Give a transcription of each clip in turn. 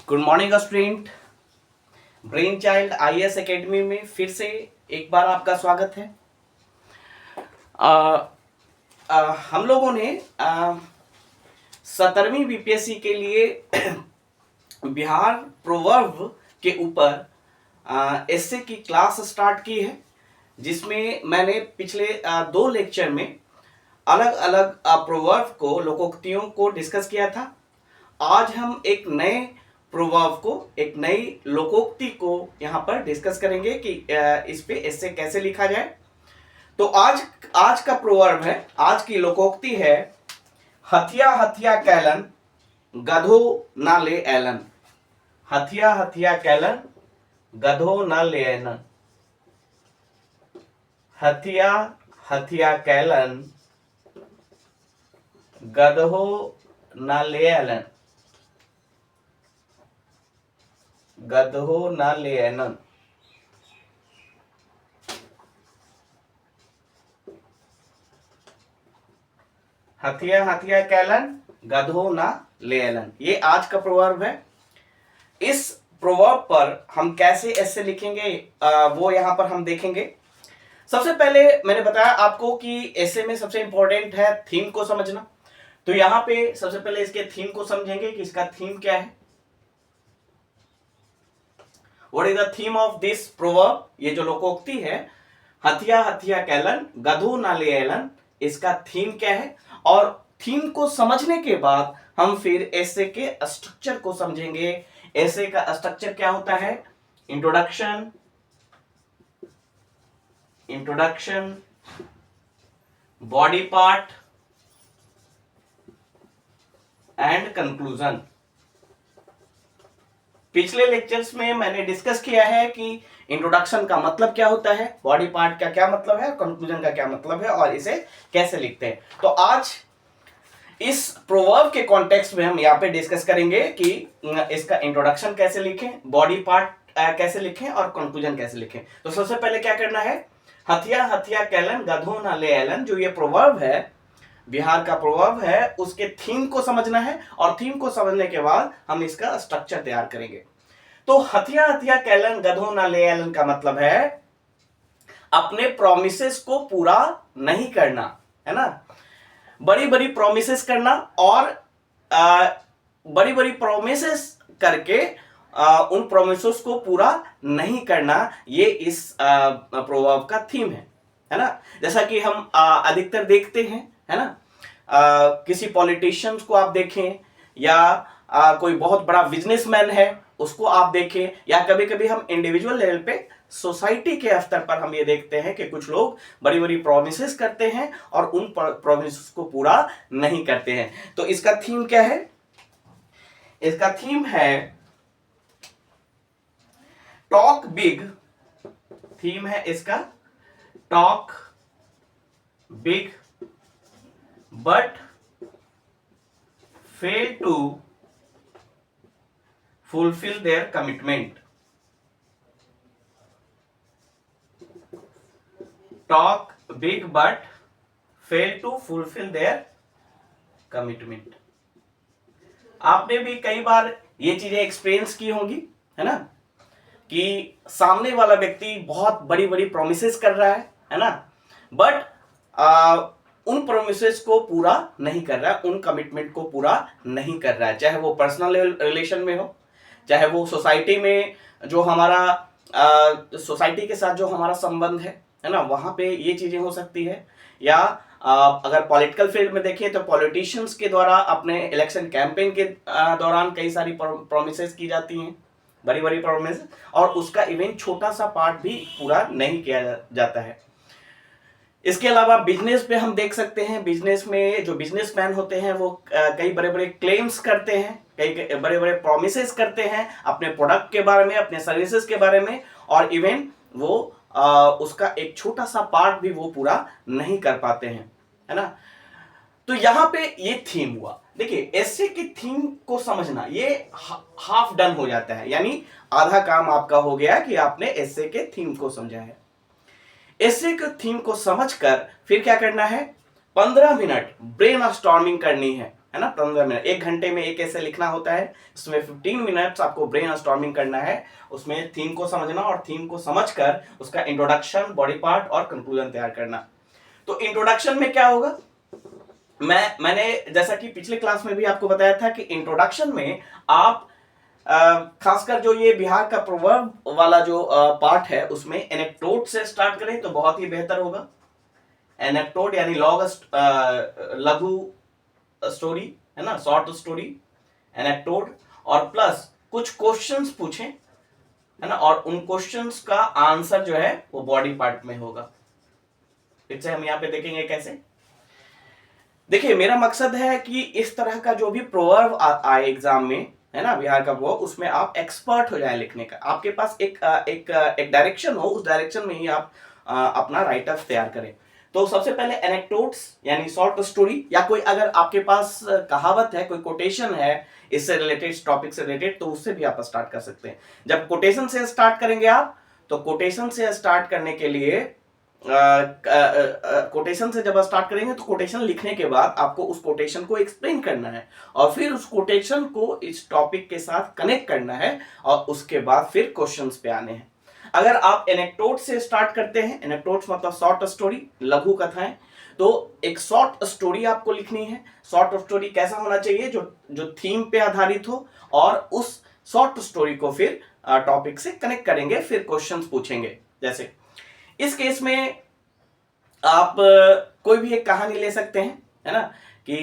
Good morning student. Brain child IAS academy में फिर से एक बार आपका स्वागत है। हम लोगों ने 17वीं बीपीएससी के लिए बिहार प्रोवर्ब के ऊपर एस्से की क्लास स्टार्ट की है, जिसमें मैंने पिछले 2 लेक्चर में अलग अलग प्रोवर्ब को, लोकोक्तियों को डिस्कस किया था। आज हम एक नए प्रोवर्ब को, एक नई लोकोक्ति को यहाँ पर डिस्कस करेंगे कि इस पे एस्से कैसे लिखा जाए। तो आज का प्रोवर्ब है, आज की लोकोक्ति है, हथिया हथिया कैलन गधो ना ले एलन। हथिया हथिया कैलन गधो ना ले एलन। हथिया हथिया कैलन गधो ना ले एलन। गधो ना ले एलन। हथिया हथिया कैलन गधो ना ले एलन, ये आज का प्रोवर्ब है। इस प्रोवर्ब पर हम कैसे ऐसे लिखेंगे वो यहां पर हम देखेंगे। सबसे पहले मैंने बताया आपको कि ऐसे में सबसे इंपॉर्टेंट है थीम को समझना। तो यहां पे सबसे पहले इसके थीम को समझेंगे कि इसका थीम क्या है। What is the theme of this proverb? ये जो लोकोक्ति है, हथिया हथिया कैलन गधो ना ले एलन, इसका थीम क्या है? और थीम को समझने के बाद हम फिर ऐसे के स्ट्रक्चर को समझेंगे। ऐसे का स्ट्रक्चर क्या होता है? Introduction, body part and conclusion. पिछले लेक्चर्स में मैंने डिस्कस किया है कि इंट्रोडक्शन का मतलब क्या होता है, बॉडी पार्ट का क्या मतलब है, कंक्लूजन का क्या मतलब है, और इसे कैसे लिखते हैं। तो आज इस प्रोवर्ब के कॉन्टेक्स्ट में हम यहाँ पे डिस्कस करेंगे कि इसका इंट्रोडक्शन कैसे लिखें, बॉडी पार्ट कैसे लिखें और कंक्लूजन कैसे लिखें। तो सबसे पहले क्या करना है, हथिया हथिया कैलन गधो ना ले एलन, जो ये प्रोवर्ब है, बिहार का प्रोवर्ब है, उसके थीम को समझना है। और थीम को समझने के बाद हम इसका स्ट्रक्चर तैयार करेंगे। तो हथिया हथिया कैलन गधो ना ले एलन का मतलब है अपने प्रोमिसेस को पूरा नहीं करना, है ना। बड़ी बड़ी प्रोमिसेस करना और बड़ी बड़ी प्रोमिसेस करके उन प्रोमिसेस को पूरा नहीं करना, ये इस प्रोवर्ब का थीम है ना। जैसा कि हम अधिकतर देखते हैं, है ना, किसी पॉलिटिशियंस को आप देखें, या कोई बहुत बड़ा बिजनेसमैन है उसको आप देखें, या कभी कभी हम इंडिविजुअल लेवल पे सोसाइटी के स्तर पर हम ये देखते हैं कि कुछ लोग बड़ी बड़ी प्रोमिसेस करते हैं और उन प्रोमिसेस को पूरा नहीं करते हैं। तो इसका थीम क्या है? इसका थीम है टॉक बिग। थीम है इसका talk big but fail to fulfill their commitment. Talk big but fail to fulfill their commitment. आपने भी कई बार ये चीजें एक्सपीरियंस की होंगी, है ना, कि सामने वाला व्यक्ति बहुत बड़ी बड़ी प्रोमिसेस कर रहा है ना, बट उन प्रोमिसेस को पूरा नहीं कर रहा है, उन कमिटमेंट को पूरा नहीं कर रहा है। चाहे वो पर्सनल रिलेशन में हो, चाहे वो सोसाइटी में जो हमारा सोसाइटी के साथ जो हमारा संबंध है ना, वहां पे ये चीजें हो सकती है। या अगर पॉलिटिकल फील्ड में देखिए तो पॉलिटिशियंस के द्वारा अपने इलेक्शन कैंपेन के दौरान कई सारी प्रोमिसेस की जाती हैं, बड़ी बड़ी प्रोमिस, और उसका इवन छोटा सा पार्ट भी पूरा नहीं किया जाता है। इसके अलावा बिजनेस पे हम देख सकते हैं, बिजनेस में जो बिजनेसमैन होते हैं वो कई बड़े बड़े क्लेम्स करते हैं, कई बड़े बड़े प्रॉमिसेस करते हैं अपने प्रोडक्ट के बारे में, अपने सर्विसेज के बारे में, और इवन वो उसका एक छोटा सा पार्ट भी वो पूरा नहीं कर पाते हैं, है ना। तो यहाँ पे ये थीम हुआ। देखिए, ऐसे की थीम को समझना ये हाफ डन हो जाता है, यानी आधा काम आपका हो गया कि आपने ऐसे के थीम को समझा है। ऐसे के थीम को समझकर फिर क्या करना है, 15 मिनट ब्रेन स्टॉर्मिंग करनी है है ना, 15 मिनट, 1 घंटे में एक ऐसे लिखना होता है, उसमें 15 मिनट्स आपको ब्रेन स्टॉर्मिंग करना है, उसमें थीम को समझना और थीम को समझकर उसका इंट्रोडक्शन, बॉडी पार्ट और कंक्लूजन तैयार करना। तो इंट्रोडक्शन में क्या होगा, मैंने जैसा कि पिछले क्लास में भी आपको बताया था कि इंट्रोडक्शन में आप खासकर जो ये बिहार का प्रोवर्ब वाला जो पार्ट है उसमें एनेक्डोट से स्टार्ट करें तो बहुत ही बेहतर होगा। एनेक्डोट यानी लघु स्टोरी, है ना, शॉर्ट स्टोरी, एनेक्डोट, और प्लस कुछ क्वेश्चंस पूछें, है ना, और उन क्वेश्चंस का आंसर जो है वो बॉडी पार्ट में होगा। फिर से हम यहाँ पे देखेंगे कैसे। देखिए मेरा मकसद है कि इस तरह का जो भी प्रोवर्ब आए एग्जाम में, है ना, बिहार का वो, उसमें आप एक्सपर्ट हो जाए लिखने का, आपके पास एक डायरेक्शन हो, उस डायरेक्शन में ही आप अपना राइटअप तैयार करें। तो सबसे पहले एनेक्डोट्स यानी शॉर्ट स्टोरी, या कोई अगर आपके पास कहावत है, कोई कोटेशन है इससे रिलेटेड, टॉपिक से रिलेटेड, तो उससे भी आप स्टार्ट कर सकते हैं। जब कोटेशन से स्टार्ट करेंगे आप, तो कोटेशन से स्टार्ट करने के लिए कोटेशन से जब स्टार्ट करेंगे तो कोटेशन लिखने के बाद आपको उस कोटेशन को एक्सप्लेन करना है और फिर उस कोटेशन को इस टॉपिक के साथ कनेक्ट करना है और उसके बाद फिर क्वेश्चंस पे आने हैं। अगर आप एनेक्डोट से स्टार्ट करते हैं, एनेक्डोट्स मतलब शॉर्ट स्टोरी, लघु कथाएं, तो एक शॉर्ट स्टोरी आपको लिखनी है। शॉर्ट स्टोरी कैसा होना चाहिए, जो थीम पे आधारित हो, और उस शॉर्ट स्टोरी को फिर टॉपिक से कनेक्ट करेंगे, फिर क्वेश्चंस पूछेंगे। जैसे इस केस में आप कोई भी एक कहानी ले सकते हैं, है ना, कि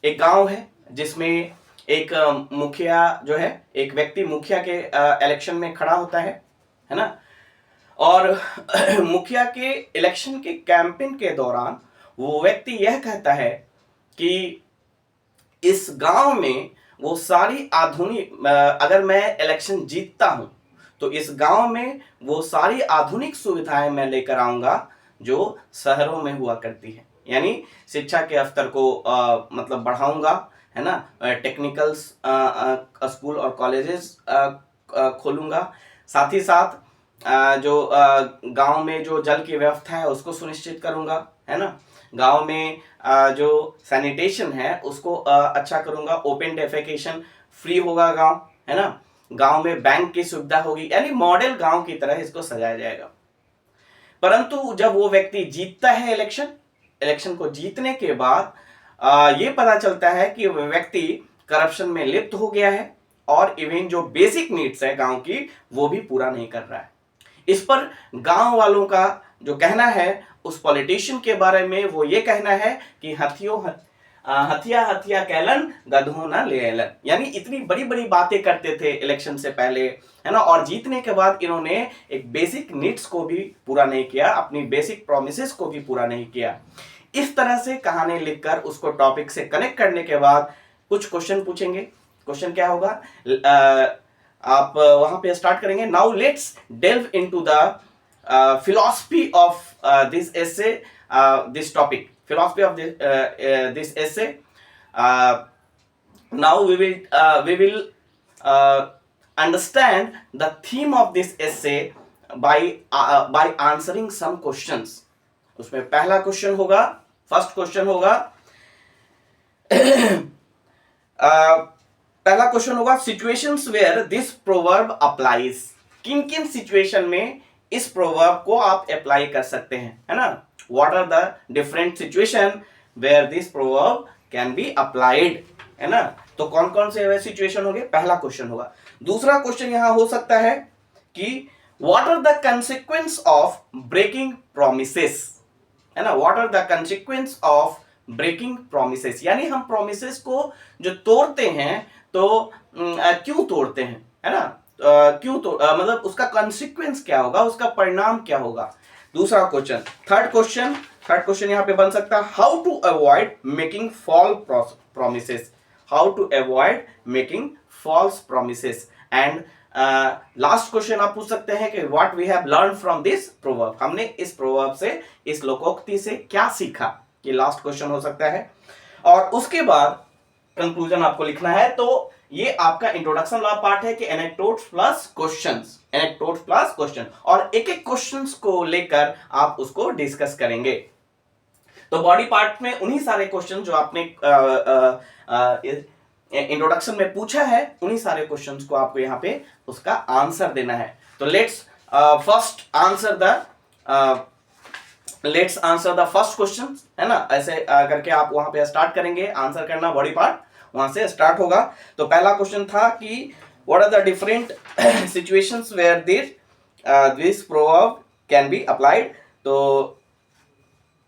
एक गांव है जिसमें एक मुखिया जो है, एक व्यक्ति मुखिया के इलेक्शन में खड़ा होता है ना, और मुखिया के इलेक्शन के कैंपेन के दौरान वो व्यक्ति यह कहता है कि इस गांव में वो सारी आधुनिक, अगर मैं इलेक्शन जीतता हूं तो इस गांव में वो सारी आधुनिक सुविधाएं मैं लेकर आऊंगा जो शहरों में हुआ करती है, यानी शिक्षा के स्तर को मतलब बढ़ाऊंगा, है ना, टेक्निकल स्कूल और कॉलेजेस खोलूंगा, साथ ही साथ जो गांव में जो जल की व्यवस्था है उसको सुनिश्चित करूंगा, है ना, गांव में जो सैनिटेशन है उसको अच्छा करूंगा, ओपन डेफेकेशन फ्री होगा गांव, है ना, गांव में बैंक की सुविधा होगी, यानी मॉडल गांव की तरह इसको सजाया जाएगा। परंतु जब वो व्यक्ति जीतता है इलेक्शन को जीतने के बाद ये पता चलता है कि वह व्यक्ति करप्शन में लिप्त हो गया है और इवन जो बेसिक नीड्स है गांव की वो भी पूरा नहीं कर रहा है। इस पर गांव वालों का जो कहना है, उस पॉलिटिशियन के बारे में वो ये कहना है कि हथिया हथिया कहलन गधो ना ले एलन, यानी इतनी बड़ी बड़ी बातें करते थे इलेक्शन से पहले, है ना, और जीतने के बाद इन्होंने एक बेसिक नीड्स को भी पूरा नहीं किया, अपनी बेसिक प्रॉमिसेस को भी पूरा नहीं किया। इस तरह से कहानी लिखकर उसको टॉपिक से कनेक्ट करने के बाद कुछ क्वेश्चन पूछेंगे। क्वेश्चन क्या होगा, आप वहां पे स्टार्ट करेंगे, now let's delve into the philosophy of this essay, this topic, philosophy of this essay. Now we will understand the theme of this essay by answering some questions. उसमें पहला question होगा, first question होगा पहला question होगा situations where this proverb applies, किन किन situation में इस प्रोवर्ब को आप अप्लाई कर सकते हैं, है ना, what are the different situation where this proverb can be applied, है ना, तो कौन कौन से सिचुएशन होंगे, पहला क्वेश्चन होगा। दूसरा क्वेश्चन यहां हो सकता है कि what are the consequence of breaking promises, है ना, what are the consequence of breaking promises, यानी हम प्रोमिसेस को जो तोड़ते हैं तो क्यों तोड़ते हैं, है ना, क्यों तो मतलब उसका कॉन्सिक्वेंस क्या होगा, उसका परिणाम क्या होगा। दूसरा क्वेश्चन, थर्ड क्वेश्चन यहां पे बन सकता है how to avoid making false promises, how to avoid making false promises. And last question आप पूछ सकते हैं कि what we have learn from this proverb, हमने इस प्रोवर्ब से, इस लोकोक्ति से क्या सीखा, ये लास्ट क्वेश्चन हो सकता है। और उसके बाद कंक्लूजन आपको लिखना है। तो ये आपका इंट्रोडक्शन वाला पार्ट है कि anecdotes plus questions, anecdotes plus question, और एक एक क्वेश्चंस को लेकर आप उसको डिस्कस करेंगे। तो बॉडी पार्ट में उन्हीं सारे क्वेश्चन जो आपने इंट्रोडक्शन में पूछा है, उन्हीं सारे क्वेश्चंस को आपको यहाँ पे उसका आंसर देना है। तो let's answer the first question, है ना। ऐसे करके आप वहां पे स्टार्ट करेंगे आंसर करना, बॉडी पार्ट वहां से स्टार्ट होगा। तो पहला क्वेश्चन था कि what are the different situations where this proverb can be applied. तो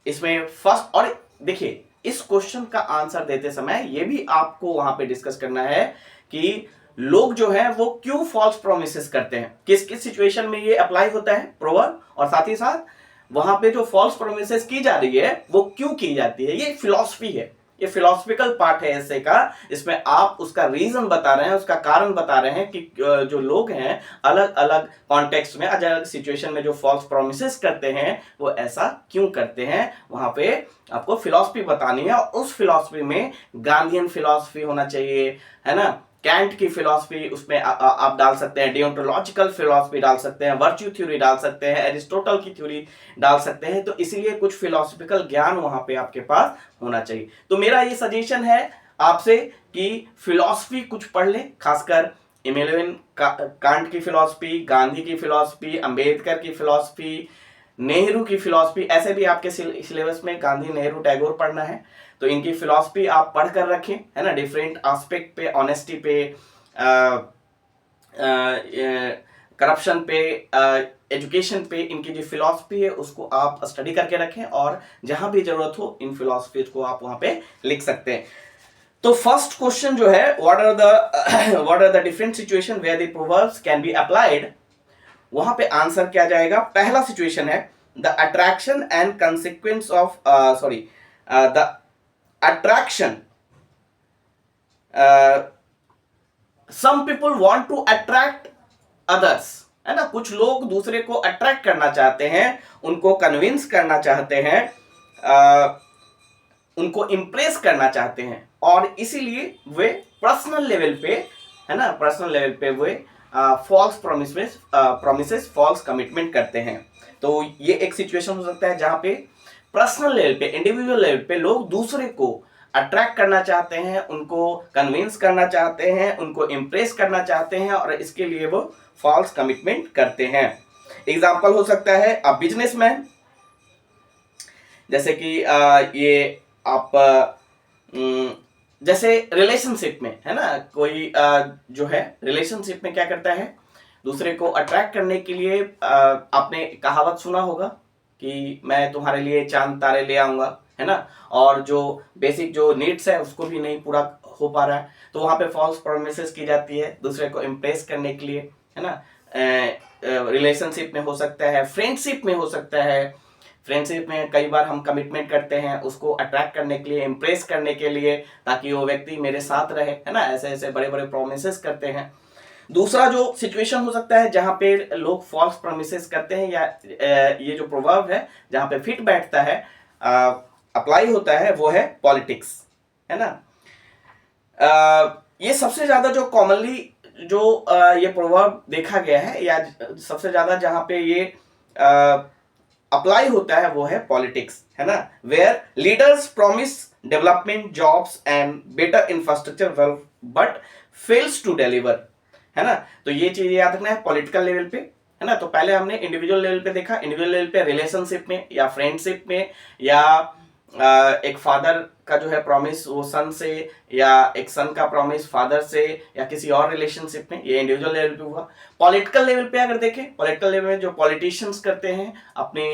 इसमें फर्स्ट, और देखिए इस क्वेश्चन का आंसर देते समय ये भी आपको वहां पे डिस्कस करना है कि लोग जो है वो क्यों फॉल्स प्रोमिसेस करते हैं, किस किस सिचुएशन में ये अप्लाई होता है प्रोवर्ब, और साथ ही साथ वहां पे जो फॉल्स प्रोमिसेस की जा रही है वो क्यों की जाती है। ये फिलॉसफी है, ये फिलोसफिकल पार्ट है ऐसे का। इसमें आप उसका रीजन बता रहे हैं, उसका कारण बता रहे हैं कि जो लोग हैं अलग अलग कॉन्टेक्स्ट में, अलग अलग सिचुएशन में जो फॉल्स प्रोमिसेस करते हैं वो ऐसा क्यों करते हैं, वहां पे आपको फिलॉसफी बतानी है। और उस फिलॉसफी में गांधीयन फिलॉसफी होना चाहिए, है ना, कैंट की फिलॉसफी उसमें आप डाल सकते हैं, डियोंटोलॉजिकल फिलॉसफी डाल सकते हैं, वर्च्यू थ्योरी डाल सकते हैं, एरिस्टोटल की थ्योरी डाल सकते हैं। तो इसीलिए कुछ फिलॉसफिकल ज्ञान वहां पे आपके पास होना चाहिए। तो मेरा ये सजेशन है आपसे कि फिलॉसफी कुछ पढ़ ले, खासकर इमैनुअल कांट की फिलॉसफी, गांधी की फिलॉसफी, अंबेडकर की फिलॉसफी, नेहरू की फिलॉसफी। ऐसे भी आपके सिलेबस में गांधी, नेहरू, टैगोर पढ़ना है, तो इनकी फिलॉसफी आप पढ़ कर रखें, है ना। डिफरेंट एस्पेक्ट पे, ऑनेस्टी पे, करप्शन पे, एजुकेशन पे इनकी जो फिलॉसफी है उसको आप स्टडी करके रखें, और जहां भी जरूरत हो इन फिलॉसफी को आप वहां पे लिख सकते हैं। तो फर्स्ट क्वेश्चन जो है, what are the different situation where the proverbs can be applied, वहां पे आंसर क्या जाएगा। पहला सिचुएशन है the attraction and consequence of the attraction, some people want to attract others, है ना। कुछ लोग दूसरे को अट्रैक्ट करना चाहते हैं, उनको कन्विंस करना चाहते हैं, उनको इंप्रेस करना चाहते हैं, और इसीलिए वे पर्सनल लेवल पे, है ना, पर्सनल लेवल पे वे फॉल्स प्रोमिसेस, फॉल्स कमिटमेंट करते हैं। तो ये एक सिचुएशन हो सकता है जहां पे पर्सनल लेवल पे, इंडिविजुअल लेवल पे लोग दूसरे को अट्रैक्ट करना चाहते हैं, उनको कन्विंस करना चाहते हैं, उनको इंप्रेस करना चाहते हैं, और इसके लिए वो फॉल्स कमिटमेंट करते हैं। एग्जाम्पल हो सकता है अ बिजनेसमैन, जैसे कि ये आप जैसे रिलेशनशिप में, है ना, कोई जो है रिलेशनशिप में क्या करता है, दूसरे को अट्रैक्ट करने के लिए आपने कहावत सुना होगा कि मैं तुम्हारे लिए चांद तारे ले आऊंगा, है ना, और जो बेसिक जो नीड्स है उसको भी नहीं पूरा हो पा रहा है, तो वहां पे फॉल्स प्रोमिसेस की जाती है दूसरे को इम्प्रेस करने के लिए, है ना। रिलेशनशिप में हो सकता है, फ्रेंडशिप में हो सकता है। फ्रेंडशिप में कई बार हम कमिटमेंट करते हैं उसको अट्रैक्ट करने के लिए, इम्प्रेस करने के लिए, ताकि वो व्यक्ति मेरे साथ रहे, है ना। ऐसे ऐसे बड़े बड़े प्रोमिसेस करते हैं। दूसरा जो सिचुएशन हो सकता है जहां पे लोग फॉल्स प्रोमिसेस करते हैं, या ये जो प्रोवर्ब है जहां पे फिट बैठता है, अप्लाई होता है, वो है पॉलिटिक्स, है ना। ये सबसे ज्यादा जो कॉमनली जो ये प्रोवर्ब देखा गया है, या सबसे ज्यादा जहां पे ये अप्लाई होता है वो है पॉलिटिक्स, है ना। Where leaders promise development, jobs and better infrastructure but fails to deliver, है ना। तो ये चीज याद रखना है पॉलिटिकल लेवल पे, है ना। तो पहले हमने इंडिविजुअल लेवल पे देखा, इंडिविजुअल लेवल पे रिलेशनशिप में या फ्रेंडशिप में, या एक फादर का जो है प्रॉमिस वो सन से, या एक सन का प्रॉमिस फादर से, या किसी और रिलेशनशिप में, ये इंडिविजुअल लेवल पे हुआ। पॉलिटिकल लेवल पे अगर देखें, पॉलिटिकल लेवल में जो पॉलिटिशियंस करते हैं अपने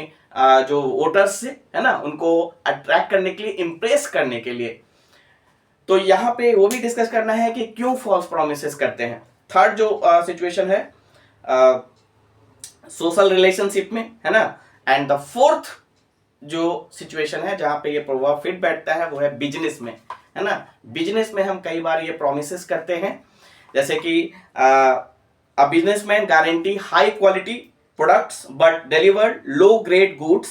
जो वोटर्स से, है ना, उनको अट्रैक्ट करने के लिए, इंप्रेस करने के लिए, तो यहाँ पे वो भी डिस्कस करना है कि क्यों फॉल्स प्रोमिसेस करते हैं। थर्ड जो सिचुएशन है सोशल रिलेशनशिप में, है ना। एंड द फोर्थ जो सिचुएशन है जहां पे ये प्रोवर्ब फिट बैठता है वो है बिजनेस में, है ना। बिजनेस में हम कई बार ये प्रोमिसेस करते हैं, जैसे कि a businessman guarantee high quality products but delivered low grade goods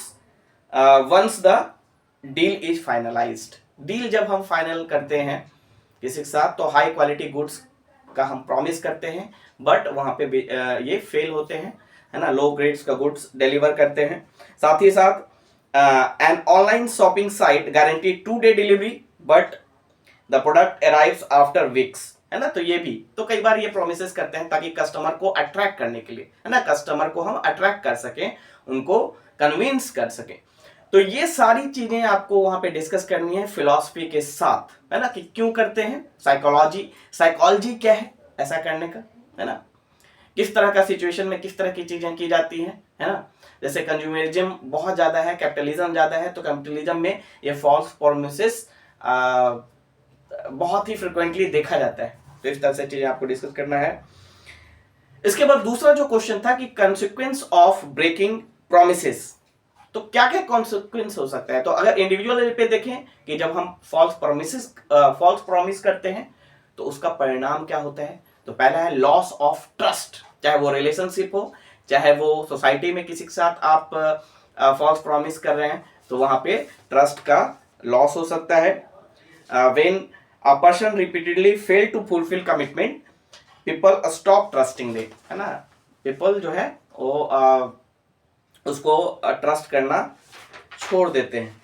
once the deal is finalised. Deal जब हम फाइनल करते हैं किसी के साथ, तो हाई क्वालिटी गुड्स का हम प्रॉमिस करते हैं, बट वहां पे ये फेल होते हैं, है ना। लो ग्रेड्स का गुड्स डिलीवर करते हैं। साथ ही साथ an online shopping site guaranteed 2-day delivery but the product arrives after weeks, है ना। तो ये भी, तो कई बार ये प्रोमिसेस करते हैं ताकि कस्टमर को अट्रैक्ट करने के लिए, है ना, कस्टमर को हम अट्रैक्ट कर सकें, उनको कन्विंस कर सकें। तो ये सारी चीजें आपको वहां पे डिस्कस करनी है फिलॉसफी के साथ, है ना, कि क्यों करते हैं, साइकोलॉजी क्या है ऐसा करने का, है ना, किस तरह का सिचुएशन में किस तरह की चीजें की जाती हैं, है ना। जैसे कंज्यूमरिज्म बहुत ज्यादा है, कैपिटलिज्म ज्यादा है, तो कैपिटलिज्म में ये फॉल्स प्रोमिसेस बहुत ही फ्रिक्वेंटली देखा जाता है। तो इस तरह से चीजें आपको डिस्कस करना है। इसके बाद दूसरा जो क्वेश्चन था कि कॉन्सिक्वेंस ऑफ ब्रेकिंग प्रोमिसेस, तो क्या क्या कॉन्सिक्वेंस हो सकता है। तो अगर इंडिविजुअल लेवल पे देखें कि जब हम फॉल्स प्रॉमिस करते हैं तो उसका परिणाम क्या होता है। तो पहला है लॉस ऑफ ट्रस्ट, चाहे वो रिलेशनशिप हो, चाहे वो सोसाइटी में किसी के साथ आप फॉल्स प्रॉमिस कर रहे हैं, तो वहां पे ट्रस्ट का लॉस हो सकता है। When a person repeatedly fail to fulfil commitment, people stop trusting them, है ना, पीपल जो है वो उसको ट्रस्ट करना छोड़ देते हैं।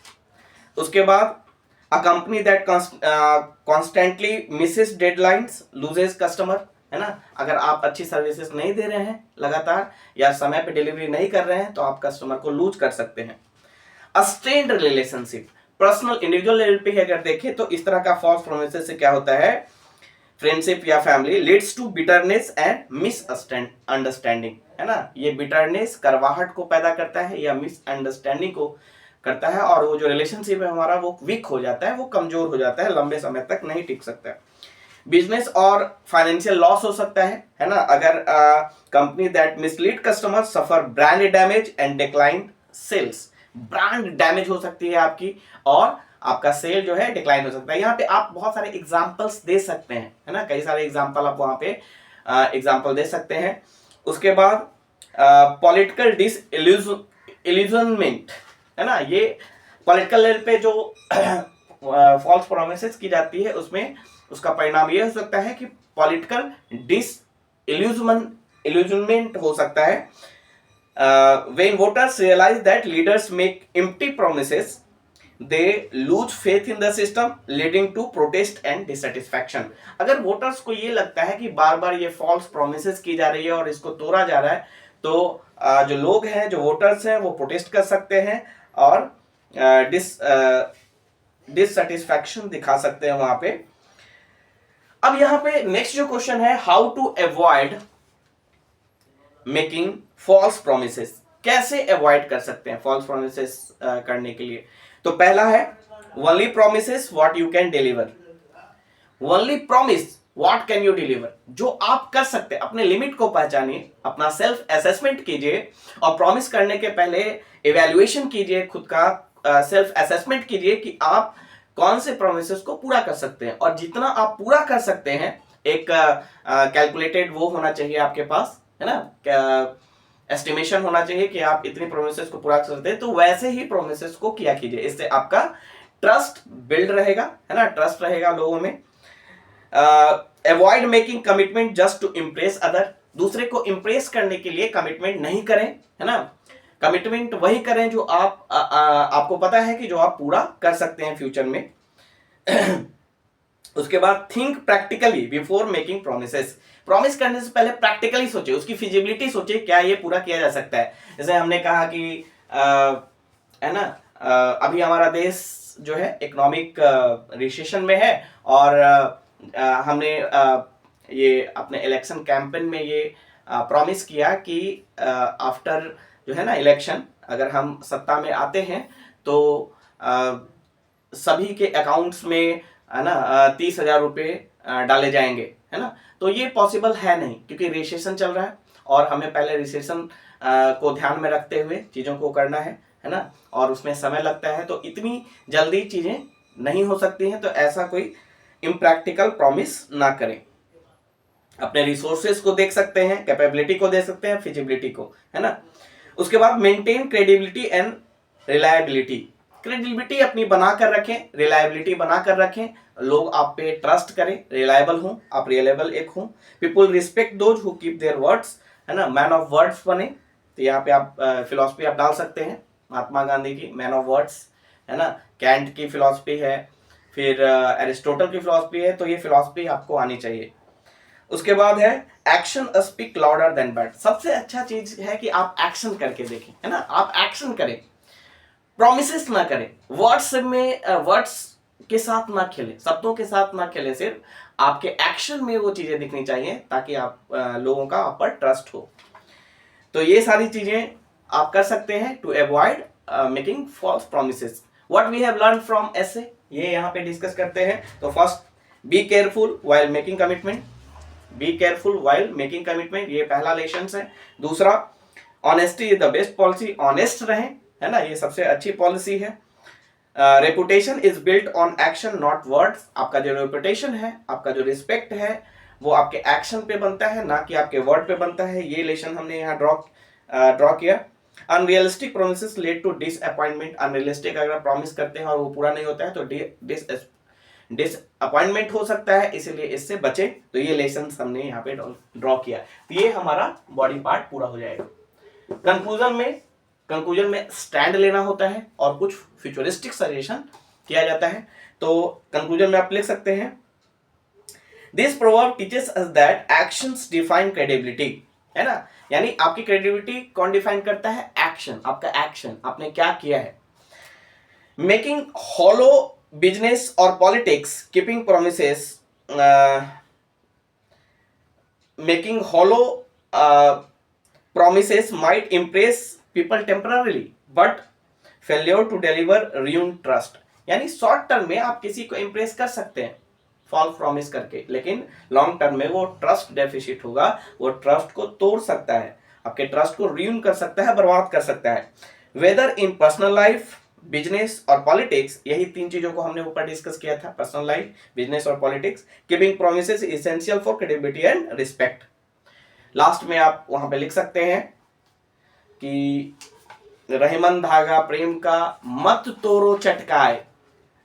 उसके बाद a company that constantly Mrs deadlines loses customer, है ना, अगर आप अच्छी सर्विसेज नहीं दे रहे हैं लगातार या समय पे डिलीवरी नहीं कर रहे हैं तो आप कस्टमर को लूज कर सकते हैं। A strained relationship, personal individual level पे अगर देखें तो इस तरह का फॉल्स प्रोमिसेस से क्या होता है, फ्रेंडशिप या family leads to bitterness and misunderstanding, है ना, ये बिटरनेस करवाहट को पैदा करता है या मिसअंडरस्टैंडिंग को करता है, और वो जो रिलेशनशिप है हमारा वो वीक हो जाता है, वो कमजोर हो जाता है, लंबे समय तक नहीं टिक सकता है। बिजनेस और फाइनेंशियल लॉस हो सकता है ना, अगर company that mislead customer suffer brand damage and decline sales, brand damage हो सकती है आपकी और आपका सेल जो है डिक्लाइन हो सकता है। यहाँ पे आप बहुत सारे एग्जांपल्स दे सकते हैं, है ना, कई सारे एग्जांपल आप वहां पे एग्जांपल दे सकते हैं। उसके बाद पॉलिटिकल डिसइल्यूजनमेंट, है ना, ये पॉलिटिकल लेवल पे जो फॉल्स प्रोमिसेस की जाती है उसमें उसका परिणाम ये हो सकता है कि पॉलिटिकल डिसइल्यूजनमेंट हो सकता है। when voters realize that leaders make empty promises, they lose faith in the system, leading to protest and dissatisfaction। अगर वोटर्स को ये लगता है कि बार बार ये फॉल्स प्रोमिसेस की जा रही है और इसको तोड़ा जा रहा है, तो जो लोग हैं, जो वोटर्स हैं, वो प्रोटेस्ट कर सकते हैं और डिससेटिस्फैक्शन दिखा सकते हैं वहां पे। अब यहां पे नेक्स्ट जो क्वेश्चन है, how to avoid making false promises, कैसे अवॉइड कर सकते हैं फॉल्स प्रोमिसेस करने के लिए। तो पहला है only promises what you can deliver, only promise what can you deliver, जो आप कर सकते हैं अपने लिमिट को पहचानिए, अपना सेल्फ असेसमेंट कीजिए और प्रॉमिस करने के पहले इवैल्यूएशन कीजिए, खुद का सेल्फ असेसमेंट कीजिए कि आप कौन से प्रोमिसेस को पूरा कर सकते हैं, और जितना आप पूरा कर सकते हैं एक कैलकुलेटेड वो होना चाहिए आपके पास, है ना, एस्टिमेशन होना चाहिए कि आप इतनी प्रोमिसेस को पूरा कर सकते हैं, तो वैसे ही प्रोमिसेस को किया कीजिए। इससे आपका ट्रस्ट बिल्ड रहेगा, है ना, ट्रस्ट रहेगा लोगों में। Avoid making commitment just to impress other, दूसरे को इम्प्रेस करने के लिए कमिटमेंट नहीं करें, है ना, कमिटमेंट वही करें जो आपको पता है कि जो आप पूरा कर सकते हैं फ्यूचर में। उसके बाद think practically before making promises, promise करने से पहले प्रैक्टिकली सोचे, उसकी फिजिबिलिटी सोचे, क्या ये पूरा किया जा सकता है। जैसे हमने कहा कि है ना, अभी हमारा देश जो है इकोनॉमिक रिसेशन में है, और हमने ये अपने इलेक्शन कैंपेन में ये प्रॉमिस किया कि आफ्टर जो है ना इलेक्शन, अगर हम सत्ता में आते हैं तो सभी के अकाउंट्स में, है ना, 30,000 रुपये डाले जाएंगे, है ना। तो ये पॉसिबल है नहीं, क्योंकि रिसेशन चल रहा है और हमें पहले रिसेशन को ध्यान में रखते हुए चीज़ों को करना है ना, और उसमें समय लगता है, तो इतनी जल्दी चीज़ें नहीं हो सकती हैं। तो ऐसा कोई इम्प्रैक्टिकल प्रॉमिस ना करें। अपने रिसोर्सेज को देख सकते हैं, कैपेबिलिटी को देख सकते हैं, फिजिबिलिटी को, है ना। उसके बाद maintain credibility and reliability, credibility अपनी बना कर रखें, रिलायबिलिटी बना कर रखें, लोग आप पे ट्रस्ट करें, रिलायबल हों, आप रिलायबल एक हों। People respect those who keep their words, है ना, मैन ऑफ वर्ड्स बने। तो यहाँ पे आप फिलॉसफी आप डाल सकते हैं, महात्मा गांधी की, मैन ऑफ वर्ड्स, है ना, कैंट की फिलॉसफी है, फिर एरिस्टोटल की फिलॉसफी है, तो ये फिलॉसफी आपको आनी चाहिए। उसके बाद है action speak louder than word. सबसे अच्छा चीज है कि आप एक्शन करके देखें, है ना, आप एक्शन करें, प्रोमिसेस ना करें, वर्ड्स में वर्ड्स के साथ ना खेलें, शब्दों के साथ ना खेलें, सिर्फ आपके एक्शन में वो चीजें दिखनी चाहिए ताकि आप लोगों का आप पर ट्रस्ट हो। तो ये सारी चीजें आप कर सकते हैं to avoid making false promises. What we have learn from essay, ये यहाँ पे डिस्कस करते हैं। तो first, be careful while making commitment, be careful while making commitment, ये पहला लेसन है। दूसरा, honesty is the best policy, honest रहें, है ना, ये सबसे अच्छी पॉलिसी है। Reputation is built on action not words, आपका जो रेपुटेशन है, आपका जो रिस्पेक्ट है, वो आपके एक्शन पे बनता है, ना कि आपके वर्ड पे बनता है। ये लेसन हमने यहाँ ड्रॉ किया। Unrealistic promises led to disappointment, unrealistic अगर प्रॉमिस करते हैं और वो पूरा नहीं होता है तो डिसअपॉइंटमेंट हो सकता है, इसीलिए इससे बचे। तो ये लेसन हमने यहाँ पे ड्रॉ किया। तो ये हमारा बॉडी पार्ट पूरा हो जाएगा। कंक्लूजन में स्टैंड लेना होता है और कुछ फ्यूचरिस्टिक सजेशन किया जाता है। तो कंक्लूजन में आप लिख सकते हैं, this proverb teaches us that actions define credibility, है ना, यानी आपकी क्रेडिबिलिटी कौन डिफाइन करता है? एक्शन, आपका एक्शन, आपने क्या किया है। मेकिंग हॉलो बिजनेस और politics, keeping promises, making hollow promises might impress people temporarily but failure to deliver ruin trust, यानी शॉर्ट टर्म में आप किसी को इंप्रेस कर सकते हैं फॉल्स प्रॉमिस करके, लेकिन लॉन्ग टर्म में वो ट्रस्ट डेफिसिट होगा, वो ट्रस्ट को तोड़ सकता है, आपके ट्रस्ट को ruin कर सकता है, बर्बाद कर सकता है। वेदर इन पर्सनल लाइफ, बिजनेस और पॉलिटिक्स, यही तीन चीजों को हमने ऊपर डिस्कस किया था, पर्सनल लाइफ, बिजनेस और politics. Keeping promises essential for credibility and respect. Last में आप वहां पे लिख सकते हैं कि रहीमन धागा प्रेम का मत तोड़ो चटकाए,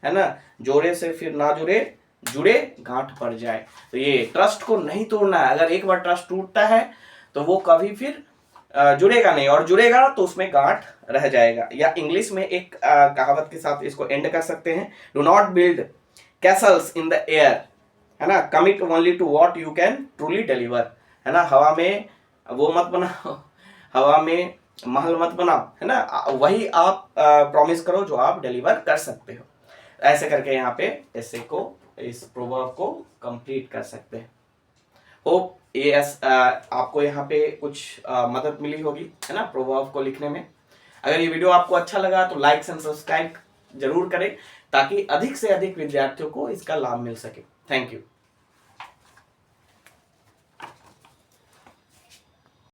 है ना, जोड़े से फिर ना जुड़े, जुड़े गांठ पड़ जाए। तो ये ट्रस्ट को नहीं तोड़ना है। अगर एक बार ट्रस्ट टूटता है तो वो कभी फिर जुड़ेगा नहीं, और जुड़ेगा तो उसमें गांठ रह जाएगा। या इंग्लिश में एक कहावत के साथ इसको एंड कर सकते हैं, do not build castles in the air, है ना, commit only to what you can truly deliver, है ना, हवा में वो मत बनाओ, हवा में महल मत बनाओ, है ना, वही आप प्रॉमिस करो जो आप डिलीवर कर सकते हो। ऐसे करके यहाँ पे ऐसे को, इस प्रोवर्ब को कंप्लीट कर सकते हैं। होप ये आपको यहाँ पे कुछ मदद मिली होगी, है ना, प्रोवर्ब को लिखने में। अगर ये वीडियो आपको अच्छा लगा तो लाइक एंड सब्सक्राइब जरूर करें ताकि अधिक से अधिक विद्यार्थियों को इसका लाभ मिल सके। Thank you.